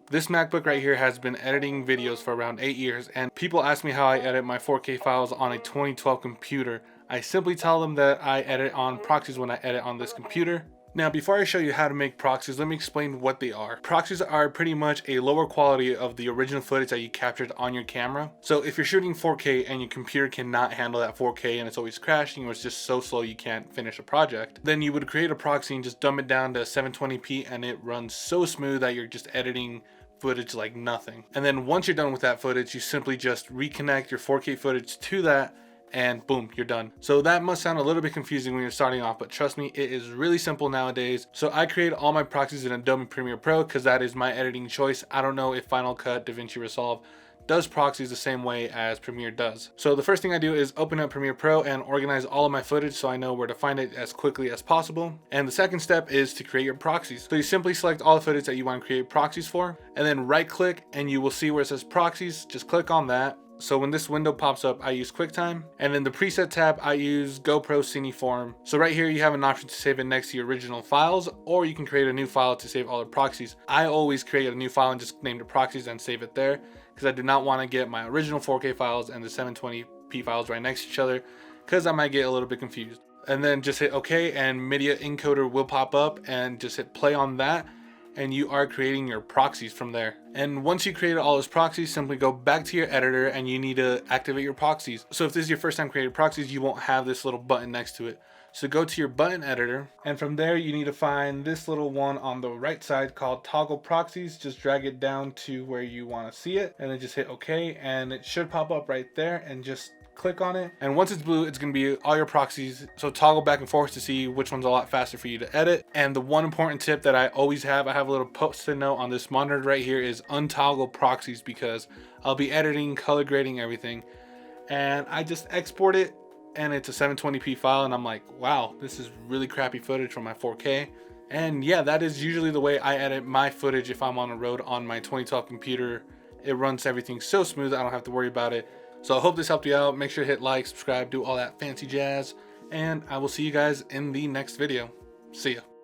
This MacBook right here has been editing videos for around 8 years, and people ask me how I edit my 4K files on a 2012 computer. I simply tell them that I edit on proxies when I edit on this computer. Now, before I show you how to make proxies, let me explain what they are. Proxies are pretty much a lower quality of the original footage that you captured on your camera. So if you're shooting 4K and your computer cannot handle that 4K and it's always crashing or it's just so slow you can't finish a project, then you would create a proxy and just dumb it down to 720p and it runs so smooth that you're just editing footage like nothing. And then once you're done with that footage, you simply just reconnect your 4K footage to that and boom, you're done. So that must sound a little bit confusing when you're starting off, but trust me, it is really simple nowadays. So I create all my proxies in Adobe Premiere Pro because that is my editing choice. I don't know if Final Cut, DaVinci Resolve does proxies the same way as Premiere does. So the first thing I do is open up Premiere Pro and organize all of my footage so I know where to find it as quickly as possible. And the second step is to create your proxies. So you simply select all the footage that you want to create proxies for, and then right click and you will see where it says proxies. Just click on that. So when this window pops up, I use QuickTime, and in the preset tab, I use GoPro Cineform. So right here, you have an option to save it next to your original files, or you can create a new file to save all the proxies. I always create a new file and just name the proxies and save it there, because I do not want to get my original 4K files and the 720p files right next to each other, because I might get a little bit confused. And then just hit OK, and Media Encoder will pop up, and just hit play on that, and you are creating your proxies from there. And once you create all those proxies, simply go back to your editor and you need to activate your proxies. So if this is your first time creating proxies, you won't have this little button next to it. So go to your button editor, and from there you need to find this little one on the right side called toggle proxies. Just drag it down to where you want to see it and then just hit OK, and it should pop up right there, and just click on it. And once it's blue, it's going to be all your proxies. So toggle back and forth to see which one's a lot faster for you to edit. And the one important tip that I always have, I have a little post-it note on this monitor right here, is untoggle proxies, because I'll be editing, color grading everything, and I just export it and it's a 720p file, and I'm like, wow, this is really crappy footage from my 4K. And yeah, that is usually the way I edit my footage if I'm on the road on my 2012 computer. It runs everything so smooth, I don't have to worry about it. So I hope this helped you out. Make sure to hit like, subscribe, do all that fancy jazz, and I will see you guys in the next video. See ya.